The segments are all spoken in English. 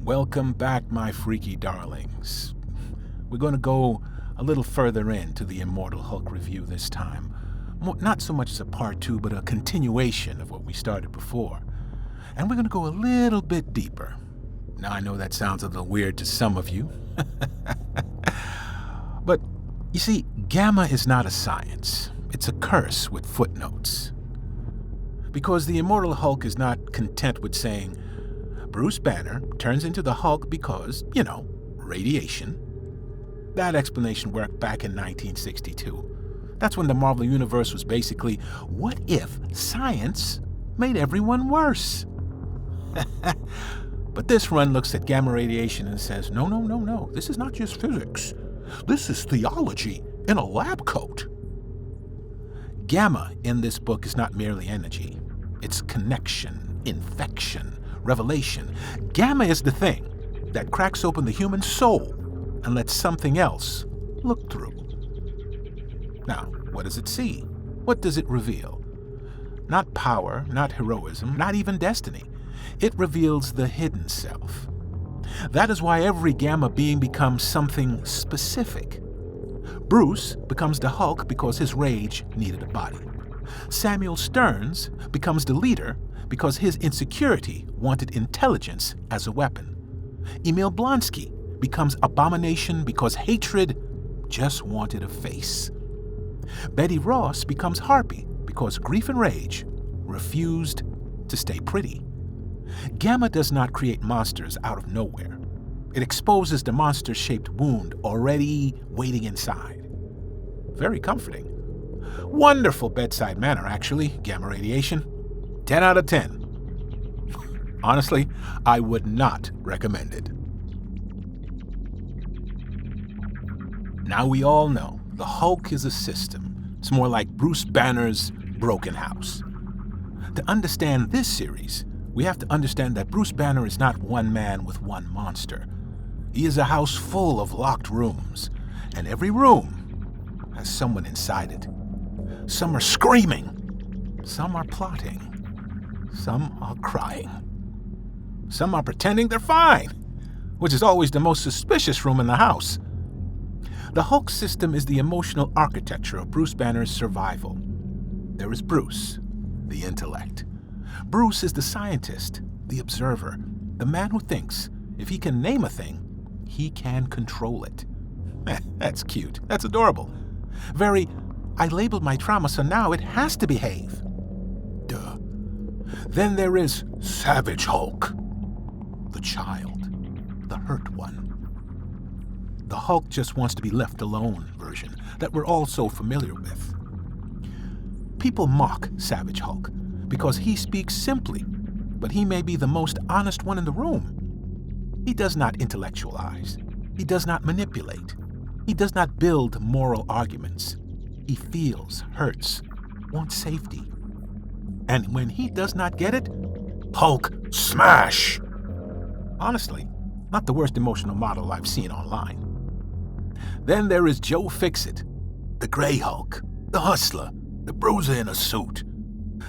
Welcome back, my freaky darlings. We're going to go a little further into the Immortal Hulk review this time. Not so much as a part 2, but a continuation of what we started before. And we're going to go a little bit deeper. Now, I know that sounds a little weird to some of you. But, you see, gamma is not a science. It's a curse with footnotes. Because the Immortal Hulk is not content with saying, Bruce Banner turns into the Hulk because, radiation. That explanation worked back in 1962. That's when the Marvel Universe was basically, what if science made everyone worse? But this run looks at gamma radiation and says, no, this is not just physics. This is theology in a lab coat. Gamma in this book is not merely energy. It's connection, infection, revelation. Gamma is the thing that cracks open the human soul and lets something else look through. Now, what does it see? What does it reveal? Not power, not heroism, not even destiny. It reveals the hidden self. That is why every gamma being becomes something specific. Bruce becomes the Hulk because his rage needed a body. Samuel Stearns becomes the leader because his insecurity wanted intelligence as a weapon. Emil Blonsky becomes Abomination because hatred just wanted a face. Betty Ross becomes Harpy because grief and rage refused to stay pretty. Gamma does not create monsters out of nowhere. It exposes the monster-shaped wound already waiting inside. Very comforting. Wonderful bedside manner, actually, gamma radiation. 10 out of 10. Honestly, I would not recommend it. Now we all know the Hulk is a system. It's more like Bruce Banner's broken house. To understand this series, we have to understand that Bruce Banner is not one man with one monster. He is a house full of locked rooms, and every room has someone inside it. Some are screaming, some are plotting, some are crying, some are pretending they're fine, which is always the most suspicious room in the house. The Hulk system is the emotional architecture of Bruce Banner's survival. There is Bruce, the intellect. Bruce is the scientist, the observer, the man who thinks if he can name a thing, he can control it. That's cute. That's adorable. Very, I labeled my trauma, so now it has to behave. Duh. Then there is Savage Hulk, the child, the hurt one. The Hulk just wants to be left alone version that we're all so familiar with. People mock Savage Hulk because he speaks simply, but he may be the most honest one in the room. He does not intellectualize. He does not manipulate. He does not build moral arguments. He feels, hurts, wants safety. And when he does not get it, Hulk smash! Honestly, not the worst emotional model I've seen online. Then there is Joe Fixit, the Grey Hulk, the hustler, the bruiser in a suit.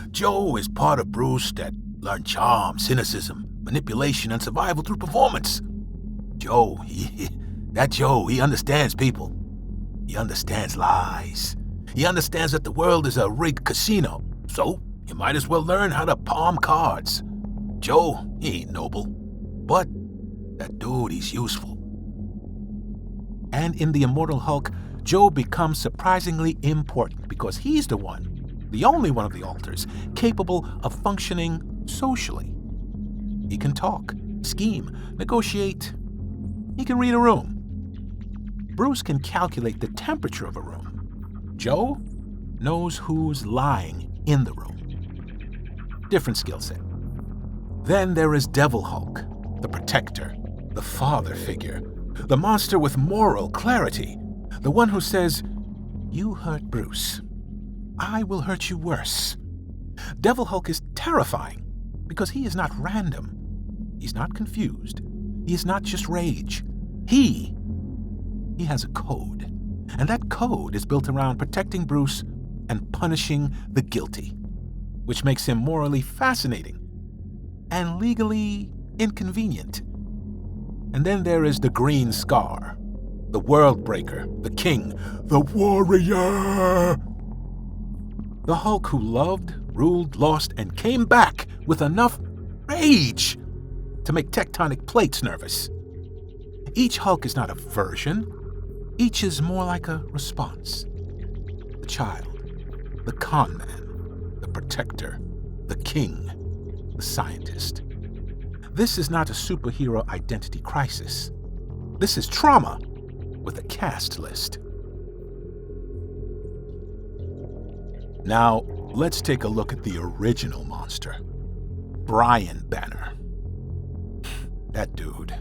Joe is part of Bruce that learned charm, cynicism, manipulation, and survival through performance. Joe, he understands people. He understands lies. He understands that the world is a rigged casino, so you might as well learn how to palm cards. Joe, he ain't noble, but that dude, he's useful. And in the Immortal Hulk, Joe becomes surprisingly important because he's the one, the only one of the alters, capable of functioning socially. He can talk, scheme, negotiate. He can read a room. Bruce can calculate the temperature of a room. Joe knows who's lying in the room. Different skill set. Then there is Devil Hulk, the protector, the father figure, the monster with moral clarity, the one who says, "You hurt Bruce. I will hurt you worse." Devil Hulk is terrifying because he is not random. He's not confused. He is not just rage. He has a code. And that code is built around protecting Bruce and punishing the guilty, which makes him morally fascinating and legally inconvenient. And then there is the Green Scar, the World Breaker, the King, the Warrior. The Hulk who loved, ruled, lost, and came back with enough rage to make tectonic plates nervous. Each Hulk is not a version. Each is more like a response. The child, the con man, the protector, the king, the scientist. This is not a superhero identity crisis. This is trauma with a cast list. Now, let's take a look at the original monster, Brian Banner. That dude.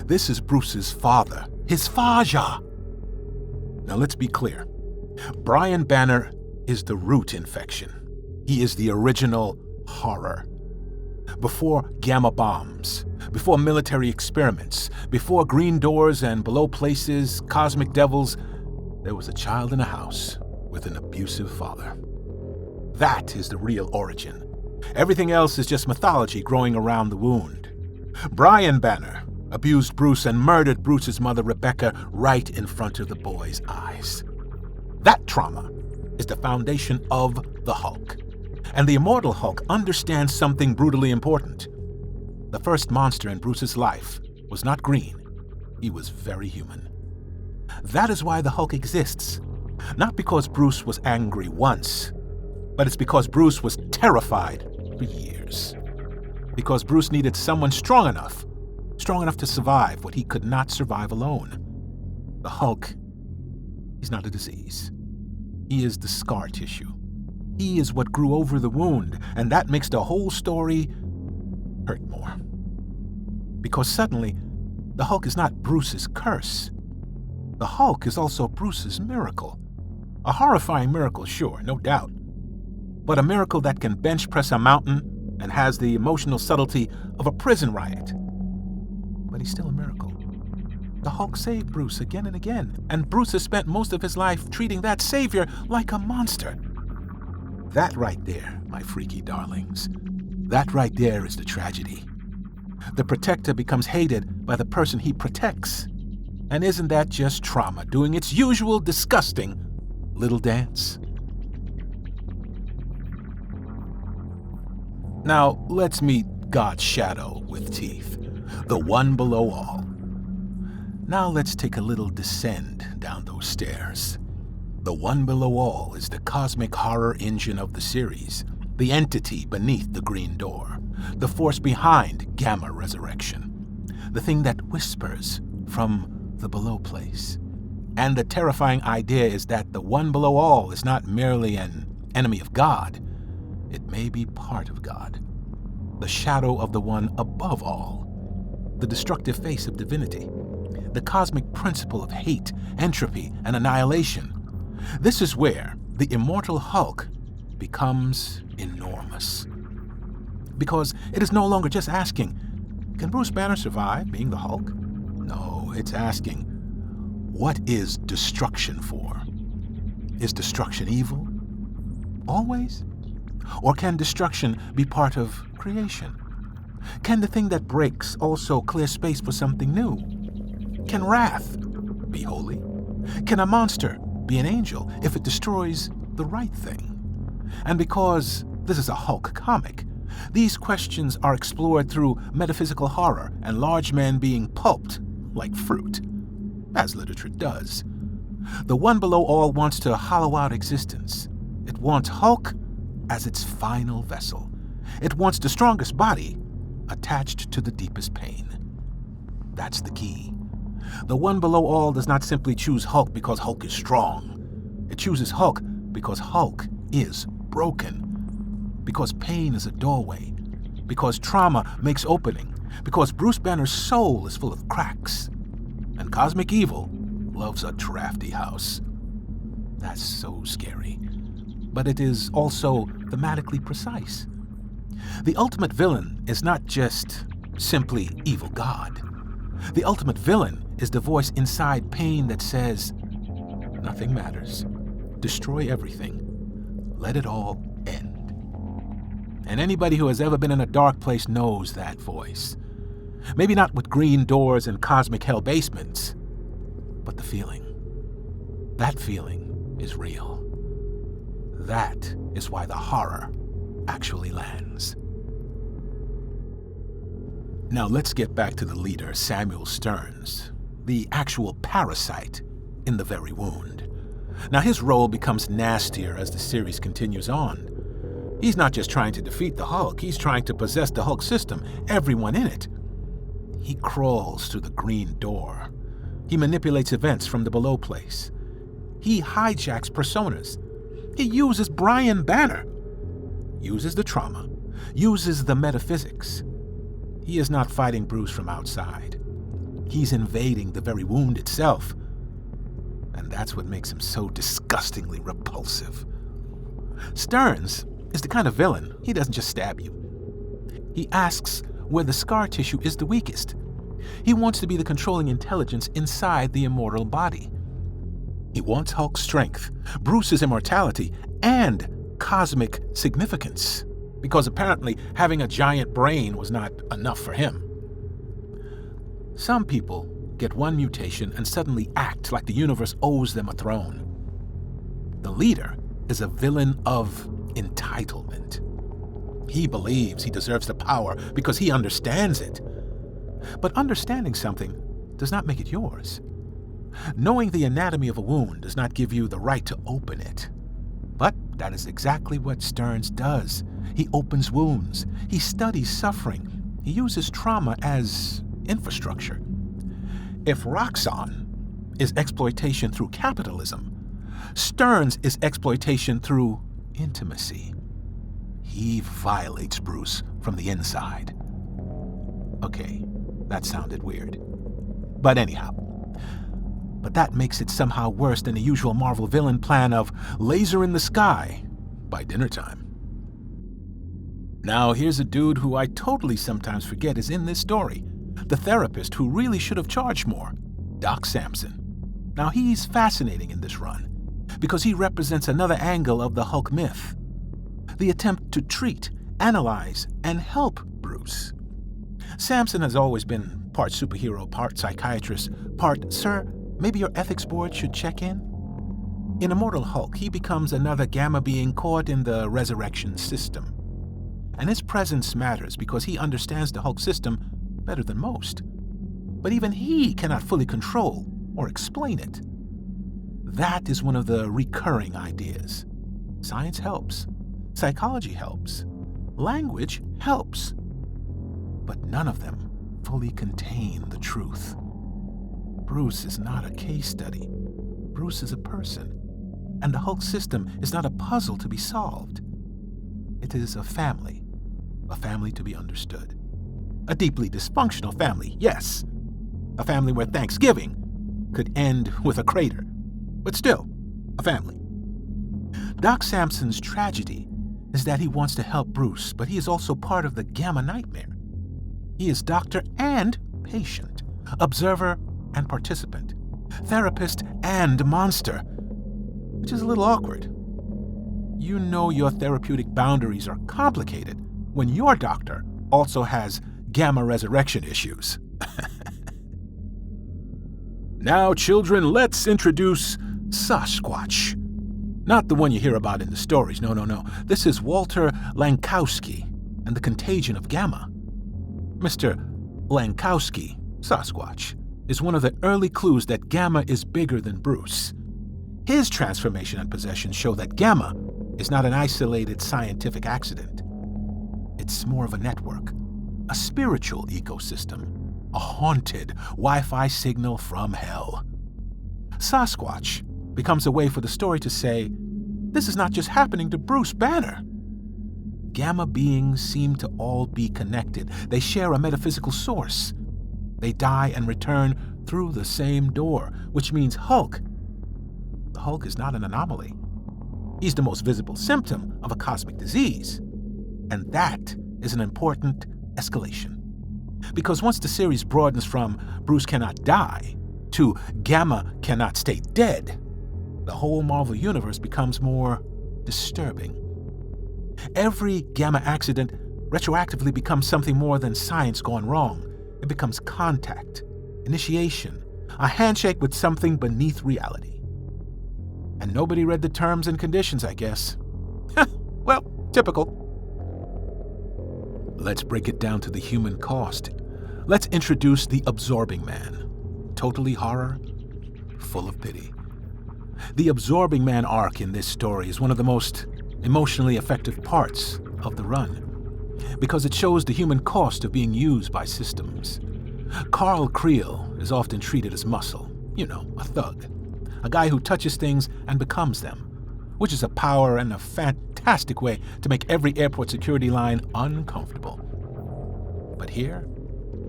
This is Bruce's father, his Faja. Now let's be clear. Brian Banner is the root infection. He is the original horror. Before gamma bombs, before military experiments, before green doors and below places, cosmic devils, there was a child in a house with an abusive father. That is the real origin. Everything else is just mythology growing around the wound. Brian Banner abused Bruce and murdered Bruce's mother, Rebecca, right in front of the boy's eyes. That trauma is the foundation of the Hulk. And the Immortal Hulk understands something brutally important. The first monster in Bruce's life was not green. He was very human. That is why the Hulk exists. Not because Bruce was angry once, but it's because Bruce was terrified for years. Because Bruce needed someone strong enough to survive what he could not survive alone. The Hulk, he's not a disease. He is the scar tissue. He is what grew over the wound, and that makes the whole story hurt more. Because suddenly, the Hulk is not Bruce's curse. The Hulk is also Bruce's miracle. A horrifying miracle, sure, no doubt. But a miracle that can bench press a mountain and has the emotional subtlety of a prison riot. But he's still a miracle. The Hulk saved Bruce again and again, and Bruce has spent most of his life treating that savior like a monster. That right there, my freaky darlings, that right there is the tragedy. The protector becomes hated by the person he protects. And isn't that just trauma doing its usual disgusting little dance? Now, let's meet God's shadow with teeth, the one below all. Now let's take a little descend down those stairs. The one below all is the cosmic horror engine of the series, the entity beneath the green door, the force behind Gamma Resurrection, the thing that whispers from the below place. And the terrifying idea is that the one below all is not merely an enemy of God. It may be part of God, the shadow of the one above all, the destructive face of divinity, the cosmic principle of hate, entropy, and annihilation. This is where the Immortal Hulk becomes enormous. Because it is no longer just asking, can Bruce Banner survive being the Hulk? No, it's asking, what is destruction for? Is destruction evil? Always? Or can destruction be part of creation? Can the thing that breaks also clear space for something new? Can wrath be holy? Can a monster be an angel if it destroys the right thing? And because this is a Hulk comic, these questions are explored through metaphysical horror and large men being pulped like fruit, as literature does. The one below all wants to hollow out existence. It wants Hulk as its final vessel. It wants the strongest body attached to the deepest pain. That's the key. The one below all does not simply choose Hulk because Hulk is strong. It chooses Hulk because Hulk is broken. Because pain is a doorway. Because trauma makes opening. Because Bruce Banner's soul is full of cracks. And cosmic evil loves a drafty house. That's so scary. But it is also thematically precise. The ultimate villain is not just simply evil God. The ultimate villain is the voice inside pain that says, nothing matters. Destroy everything. Let it all end. And anybody who has ever been in a dark place knows that voice. Maybe not with green doors and cosmic hell basements, but the feeling. That feeling is real. That is why the horror actually lands. Now let's get back to the leader, Samuel Stearns, the actual parasite in the very wound. Now his role becomes nastier as the series continues on. He's not just trying to defeat the Hulk, he's trying to possess the Hulk system, everyone in it. He crawls through the green door. He manipulates events from the below place. He hijacks personas. He uses Brian Banner. Uses the trauma. Uses the metaphysics. He is not fighting Bruce from outside. He's invading the very wound itself. And that's what makes him so disgustingly repulsive. Stearns is the kind of villain, he doesn't just stab you. He asks where the scar tissue is the weakest. He wants to be the controlling intelligence inside the immortal body. He wants Hulk's strength, Bruce's immortality, and cosmic significance, because apparently having a giant brain was not enough for him. Some people get one mutation and suddenly act like the universe owes them a throne. The leader is a villain of entitlement. He believes he deserves the power because he understands it. But understanding something does not make it yours. Knowing the anatomy of a wound does not give you the right to open it. But that is exactly what Stearns does. He opens wounds. He studies suffering. He uses trauma as infrastructure. If Roxxon is exploitation through capitalism, Stearns is exploitation through intimacy. He violates Bruce from the inside. Okay, that sounded weird. But anyhow. But that makes it somehow worse than the usual Marvel villain plan of laser in the sky by dinner time. Now here's a dude who I totally sometimes forget is in this story. The therapist who really should have charged more, Doc Samson. Now he's fascinating in this run because he represents another angle of the Hulk myth. The attempt to treat, analyze, and help Bruce. Samson has always been part superhero, part psychiatrist, part, sir, maybe your ethics board should check in? In Immortal Hulk, he becomes another gamma being caught in the resurrection system. And his presence matters because he understands the Hulk system better than most. But even he cannot fully control or explain it. That is one of the recurring ideas. Science helps. Psychology helps. Language helps. But none of them fully contain the truth. Bruce is not a case study. Bruce is a person. And the Hulk system is not a puzzle to be solved. It is a family to be understood. A deeply dysfunctional family, yes. A family where Thanksgiving could end with a crater. But still, a family. Doc Samson's tragedy is that he wants to help Bruce, but he is also part of the Gamma Nightmare. He is doctor and patient, observer and participant, therapist and monster, which is a little awkward. You know your therapeutic boundaries are complicated when your doctor also has gamma resurrection issues. Now, children, let's introduce Sasquatch. Not the one you hear about in the stories, no. This is Walter Lankowski and the Contagion of Gamma. Mr. Lankowski, Sasquatch, is one of the early clues that Gamma is bigger than Bruce. His transformation and possession show that Gamma is not an isolated scientific accident. It's more of a network, a spiritual ecosystem, a haunted Wi-Fi signal from hell. Sasquatch becomes a way for the story to say, this is not just happening to Bruce Banner. Gamma beings seem to all be connected. They share a metaphysical source. They die and return through the same door, which means Hulk. The Hulk is not an anomaly. He's the most visible symptom of a cosmic disease. And that is an important escalation. Because once the series broadens from Bruce cannot die to Gamma cannot stay dead, the whole Marvel Universe becomes more disturbing. Every Gamma accident retroactively becomes something more than science gone wrong. It becomes contact, initiation, a handshake with something beneath reality. And nobody read the terms and conditions, I guess. Well, typical. Let's break it down to the human cost. Let's introduce the absorbing man. Totally horror, full of pity. The absorbing man arc in this story is one of the most emotionally effective parts of the run, because it shows the human cost of being used by systems. Carl Creel is often treated as muscle, a thug, a guy who touches things and becomes them, which is a power and a fantastic way to make every airport security line uncomfortable. But here,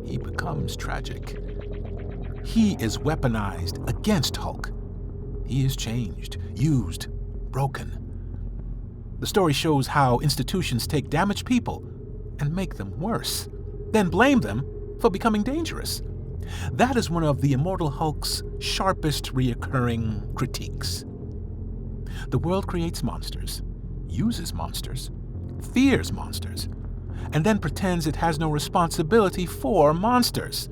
he becomes tragic. He is weaponized against Hulk. He is changed, used, broken. The story shows how institutions take damaged people and make them worse, then blame them for becoming dangerous. That is one of the Immortal Hulk's sharpest reoccurring critiques. The world creates monsters, uses monsters, fears monsters, and then pretends it has no responsibility for monsters.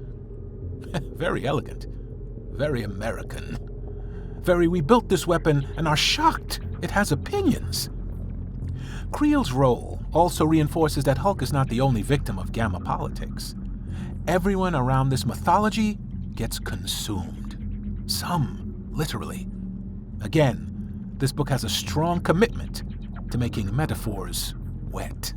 Very elegant, very American. Very, we built this weapon and are shocked it has opinions. Creel's role also reinforces that Hulk is not the only victim of gamma politics. Everyone around this mythology gets consumed. Some, literally. Again, this book has a strong commitment to making metaphors wet.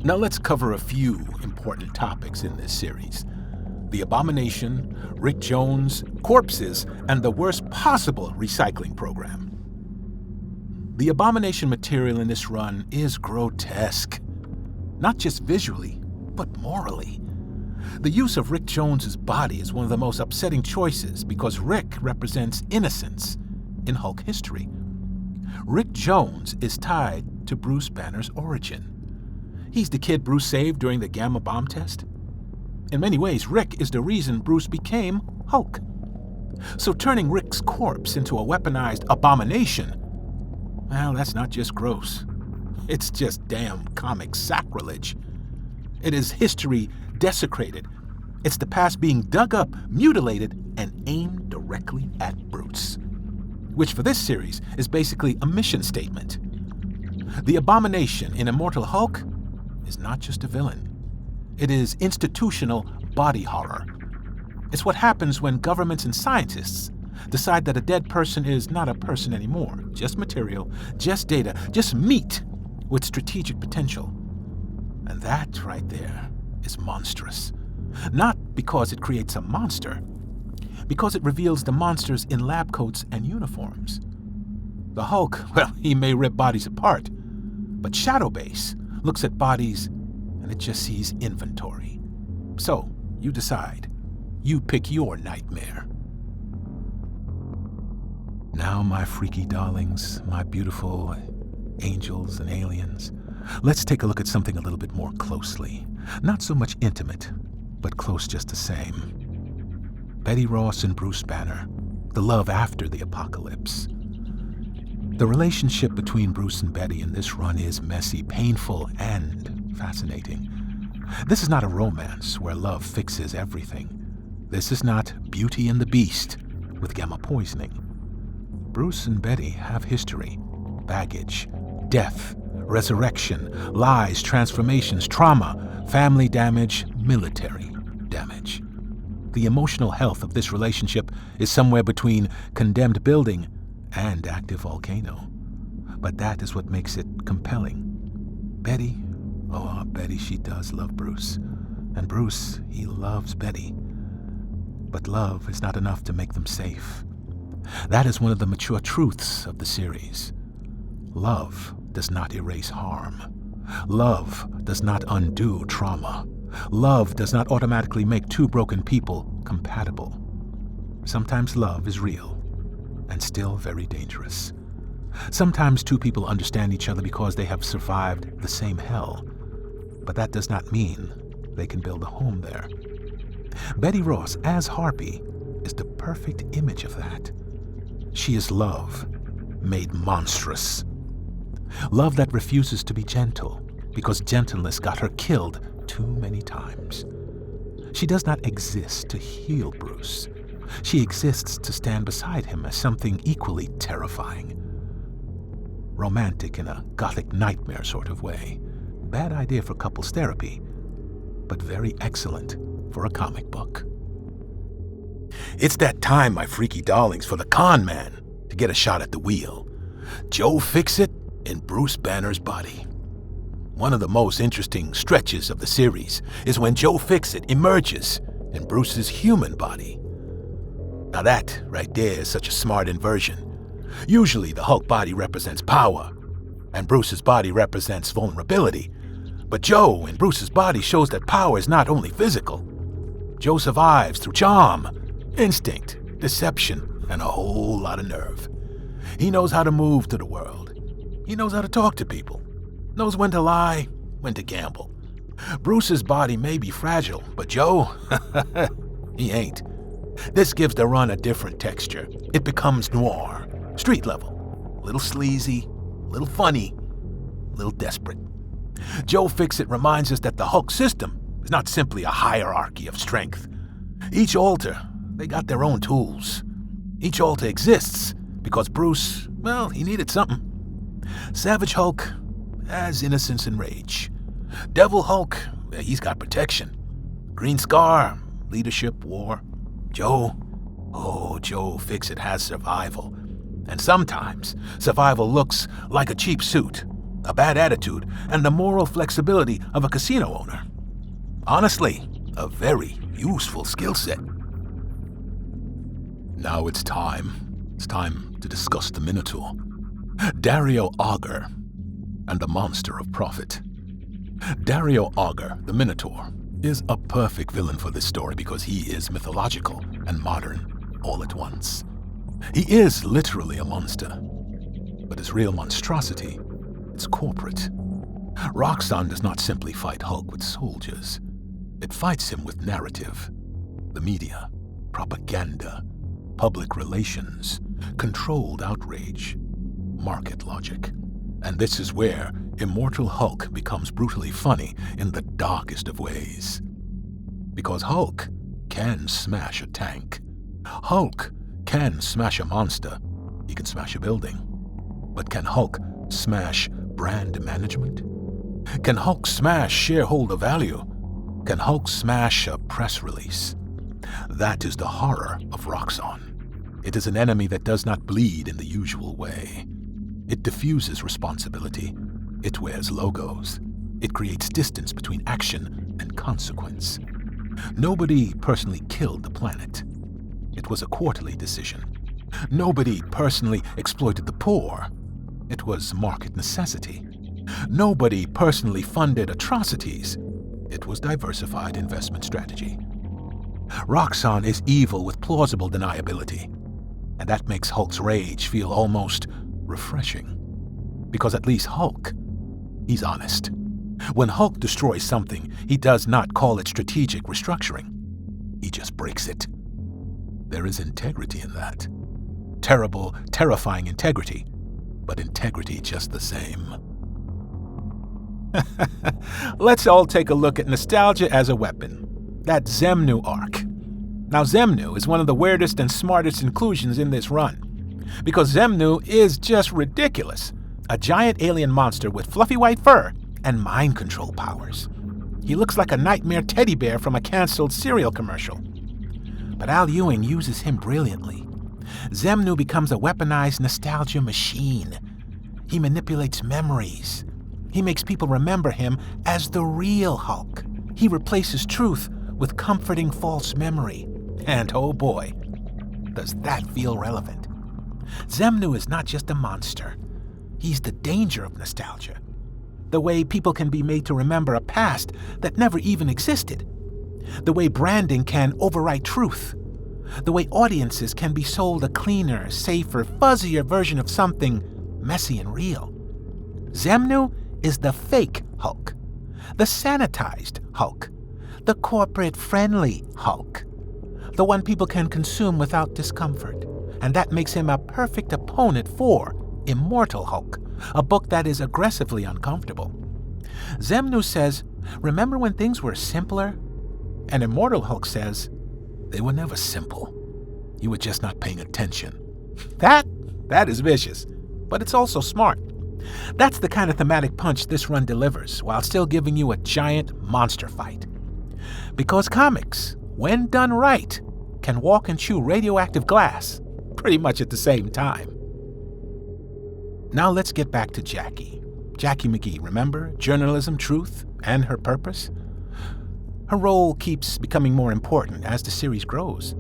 Now let's cover a few important topics in this series. The Abomination, Rick Jones, corpses, and the worst possible recycling program. The Abomination material in this run is grotesque. Not just visually, but morally. The use of Rick Jones's body is one of the most upsetting choices because Rick represents innocence in Hulk history. Rick Jones is tied to Bruce Banner's origin. He's the kid Bruce saved during the Gamma bomb test. In many ways, Rick is the reason Bruce became Hulk. So turning Rick's corpse into a weaponized abomination, well, that's not just gross. It's just damn comic sacrilege. It is history desecrated. It's the past being dug up, mutilated, and aimed directly at Bruce. Which for this series is basically a mission statement. The Abomination in Immortal Hulk is not just a villain. It is institutional body horror. It's what happens when governments and scientists decide that a dead person is not a person anymore, just material, just data, just meat with strategic potential. And that right there is monstrous. Not because it creates a monster, because it reveals the monsters in lab coats and uniforms. The Hulk, well, he may rip bodies apart, but Shadowbase looks at bodies and it just sees inventory. So, you decide. You pick your nightmare. Now, my freaky darlings, my beautiful angels and aliens, let's take a look at something a little bit more closely. Not so much intimate, but close just the same. Betty Ross and Bruce Banner, the love after the apocalypse. The relationship between Bruce and Betty in this run is messy, painful, and fascinating. This is not a romance where love fixes everything. This is not Beauty and the Beast with gamma poisoning. Bruce and Betty have history, baggage, death, resurrection, lies, transformations, trauma, family damage, military damage. The emotional health of this relationship is somewhere between condemned building and active volcano. But that is what makes it compelling. Betty, oh, Betty, she does love Bruce. And Bruce, he loves Betty. But love is not enough to make them safe. That is one of the mature truths of the series. Love does not erase harm. Love does not undo trauma. Love does not automatically make two broken people compatible. Sometimes love is real and still very dangerous. Sometimes two people understand each other because they have survived the same hell, but that does not mean they can build a home there. Betty Ross, as Harpy, is the perfect image of that. She is love made monstrous. Love that refuses to be gentle because gentleness got her killed too many times. She does not exist to heal Bruce. She exists to stand beside him as something equally terrifying. Romantic in a gothic nightmare sort of way. Bad idea for couples therapy, but very excellent for a comic book. It's that time, my freaky darlings, for the con man to get a shot at the wheel. Joe Fixit in Bruce Banner's body. One of the most interesting stretches of the series is when Joe Fixit emerges in Bruce's human body. Now that right there is such a smart inversion. Usually the Hulk body represents power, and Bruce's body represents vulnerability. But Joe in Bruce's body shows that power is not only physical. Joe survives through charm, instinct, deception, and a whole lot of nerve. He knows how to move to the world. He knows how to talk to people. Knows when to lie, when to gamble. Bruce's body may be fragile, but Joe, he ain't. This gives the run a different texture. It becomes noir, street level, a little sleazy, a little funny, a little desperate. Joe Fixit reminds us that the Hulk system is not simply a hierarchy of strength. Each alter, they got their own tools. Each alter exists because Bruce, well, he needed something. Savage Hulk has innocence and rage. Devil Hulk, he's got protection. Green Scar, leadership, war. Joe Fixit has survival. And sometimes survival looks like a cheap suit, a bad attitude, and the moral flexibility of a casino owner. Honestly, a very useful skill set. Now it's time. It's time to discuss the Minotaur. Dario Auger and the Monster of Profit. Dario Auger, the Minotaur, is a perfect villain for this story because he is mythological and modern all at once. He is literally a monster, but his real monstrosity is corporate. Roxxon does not simply fight Hulk with soldiers. It fights him with narrative, the media, propaganda, public relations, controlled outrage, market logic. And this is where Immortal Hulk becomes brutally funny in the darkest of ways. Because Hulk can smash a tank. Hulk can smash a monster. He can smash a building. But can Hulk smash brand management? Can Hulk smash shareholder value? Can Hulk smash a press release? That is the horror of Roxxon. It is an enemy that does not bleed in the usual way. It diffuses responsibility. It wears logos. It creates distance between action and consequence. Nobody personally killed the planet. It was a quarterly decision. Nobody personally exploited the poor. It was market necessity. Nobody personally funded atrocities. It was diversified investment strategy. Roxxon is evil with plausible deniability, and that makes Hulk's rage feel almost refreshing. Because at least Hulk, he's honest. When Hulk destroys something, he does not call it strategic restructuring. He just breaks it. There is integrity in that. Terrible, terrifying integrity, but integrity just the same. Let's all take a look at nostalgia as a weapon. That Xemnu arc. Now Xemnu is one of the weirdest and smartest inclusions in this run. Because Xemnu is just ridiculous. A giant alien monster with fluffy white fur and mind control powers. He looks like a nightmare teddy bear from a canceled cereal commercial. But Al Ewing uses him brilliantly. Xemnu becomes a weaponized nostalgia machine. He manipulates memories. He makes people remember him as the real Hulk. He replaces truth with comforting false memory. And oh boy, does that feel relevant. Xemnu is not just a monster. He's the danger of nostalgia. The way people can be made to remember a past that never even existed. The way branding can overwrite truth. The way audiences can be sold a cleaner, safer, fuzzier version of something messy and real. Xemnu is the fake Hulk. The sanitized Hulk. The corporate-friendly Hulk. The one people can consume without discomfort. And that makes him a perfect opponent for Immortal Hulk, a book that is aggressively uncomfortable. Xemnu says, Remember when things were simpler? And Immortal Hulk says, they were never simple. You were just not paying attention. That is vicious, but it's also smart. That's the kind of thematic punch this run delivers, while still giving you a giant monster fight. Because comics, when done right, can walk and chew radioactive glass pretty much at the same time. Now let's get back to Jackie. Jackie McGee, remember? Journalism, truth, and her purpose? Her role keeps becoming more important as the series grows.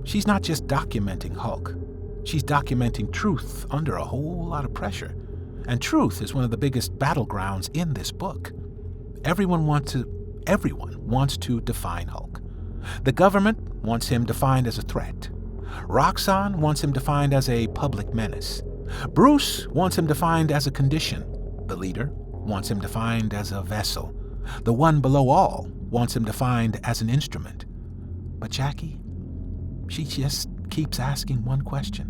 She's not just documenting Hulk. She's documenting truth under a whole lot of pressure. And truth is one of the biggest battlegrounds in this book. Everyone wants to define Hulk. The government wants him defined as a threat. Roxxon wants him defined as a public menace. Bruce wants him defined as a condition. The leader wants him defined as a vessel. The one below all wants him defined as an instrument. But Jackie, she just keeps asking one question.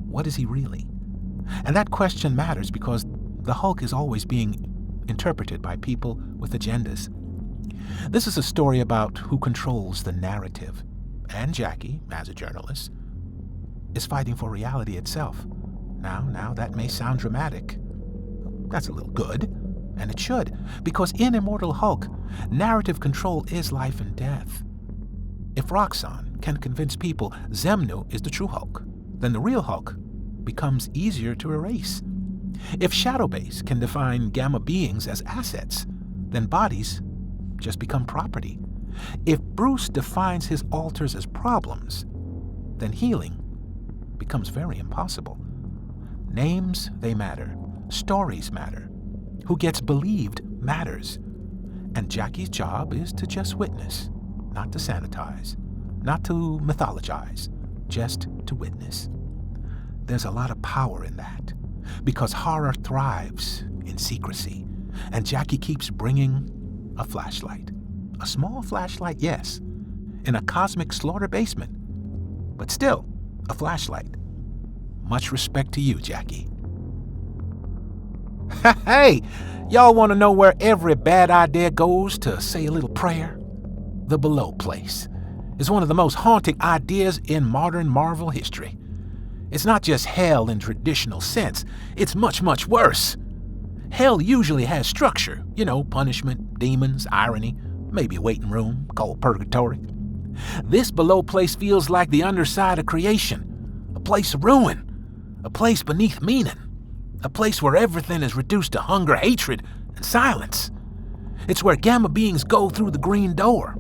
What is he really? And that question matters because the Hulk is always being interpreted by people with agendas. This is a story about who controls the narrative. And Jackie, as a journalist, is fighting for reality itself. Now that may sound dramatic. That's a little good, and it should, because in Immortal Hulk, narrative control is life and death. If Roxxon can convince people Zemnu is the true Hulk, then the real Hulk becomes easier to erase. If Shadowbase can define gamma beings as assets, then bodies just become property. If Bruce defines his alters as problems, then healing becomes very impossible. Names, they matter. Stories matter. Who gets believed matters. And Jackie's job is to just witness, not to sanitize, not to mythologize, just to witness. There's a lot of power in that, because horror thrives in secrecy, and Jackie keeps bringing a flashlight. A small flashlight, yes, in a cosmic slaughter basement, but still a flashlight. Much respect to you, Jackie. Hey, y'all want to know where every bad idea goes to say a little prayer? The Below Place is one of the most haunting ideas in modern Marvel history. It's not just hell in traditional sense, it's much, much worse. Hell usually has structure, punishment, demons, irony, maybe a waiting room called purgatory. This Below Place feels like the underside of creation, a place of ruin, a place beneath meaning, a place where everything is reduced to hunger, hatred, and silence. It's where gamma beings go through the green door.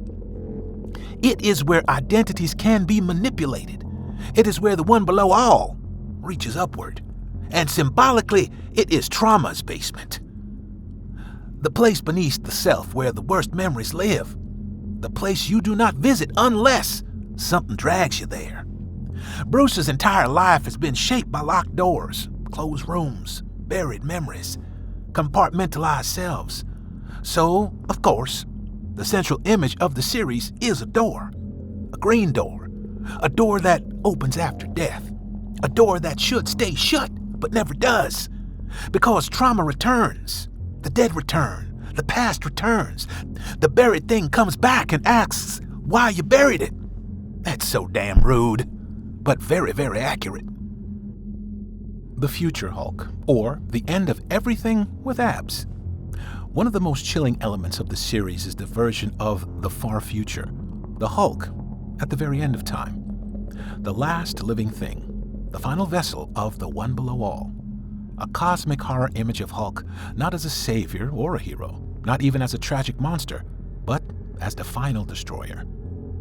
It is where identities can be manipulated. It is where the one below all reaches upward. And symbolically, it is trauma's basement. The place beneath the self where the worst memories live. The place you do not visit unless something drags you there. Bruce's entire life has been shaped by locked doors, closed rooms, buried memories, compartmentalized selves. So, of course, the central image of the series is a door. A green door. A door that opens after death. A door that should stay shut, but never does. Because trauma returns. The dead return. The past returns. The buried thing comes back and asks why you buried it. That's so damn rude, but very, very accurate. The Future Hulk, or the end of everything with abs. One of the most chilling elements of the series is the version of the far future, the Hulk at the very end of time. The last living thing, the final vessel of the one below all. A cosmic horror image of Hulk, not as a savior or a hero, not even as a tragic monster, but as the final destroyer.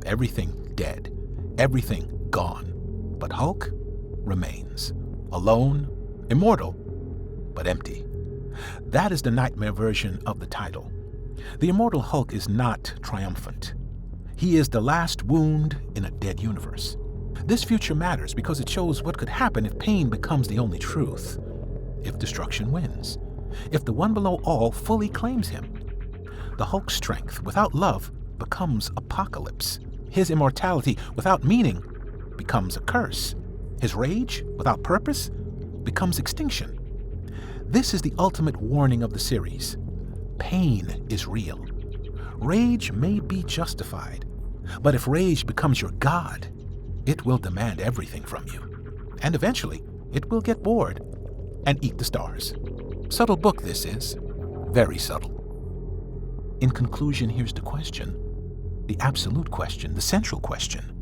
Everything dead, everything gone, but Hulk remains, alone, immortal, but empty. That is the nightmare version of the title. The Immortal Hulk is not triumphant. He is the last wound in a dead universe. This future matters because it shows what could happen if pain becomes the only truth. If destruction wins. If the one below all fully claims him. The Hulk's strength without love becomes apocalypse. His immortality without meaning becomes a curse. His rage without purpose becomes extinction. This is the ultimate warning of the series. pain is real. Rage may be justified, but if rage becomes your god, it will demand everything from you. And eventually, it will get bored and eat the stars. Subtle book this is. Very subtle. In conclusion, here's the question. The absolute question, the central question.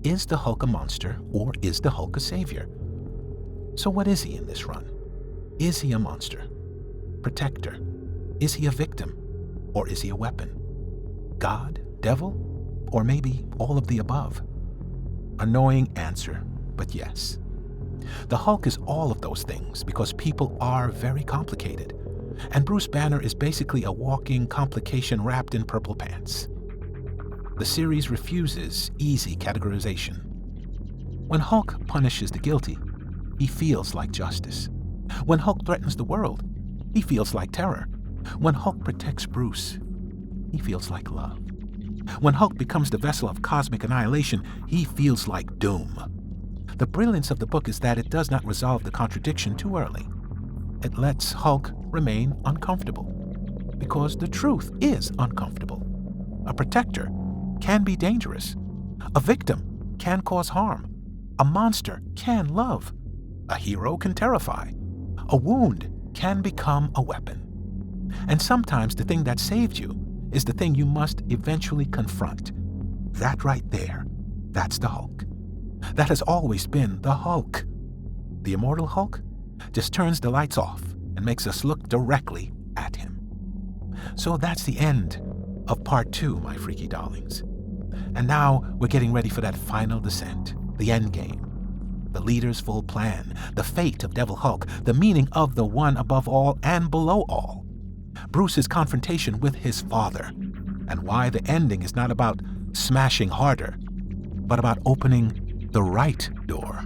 Is the Hulk a monster or is the Hulk a savior? So what is he in this run? Is he a monster? Protector? Is he a victim? Or is he a weapon? God? Devil? Or maybe all of the above? Annoying answer, but yes. The Hulk is all of those things because people are very complicated. And Bruce Banner is basically a walking complication wrapped in purple pants. The series refuses easy categorization. When Hulk punishes the guilty, he feels like justice. When Hulk threatens the world, he feels like terror. When Hulk protects Bruce, he feels like love. When Hulk becomes the vessel of cosmic annihilation, he feels like doom. The brilliance of the book is that it does not resolve the contradiction too early. It lets Hulk remain uncomfortable, because the truth is uncomfortable. A protector can be dangerous. A victim can cause harm. A monster can love. A hero can terrify. A wound can become a weapon. And sometimes the thing that saved you is the thing you must eventually confront. That right there, that's the Hulk. That has always been the Hulk. The Immortal Hulk just turns the lights off and makes us look directly at him. So that's the end of part 2, my freaky darlings. And now we're getting ready for that final descent, the end game. The leader's full plan, the fate of Devil Hulk, the meaning of the one above all and below all. Bruce's confrontation with his father, and why the ending is not about smashing harder, but about opening the right door.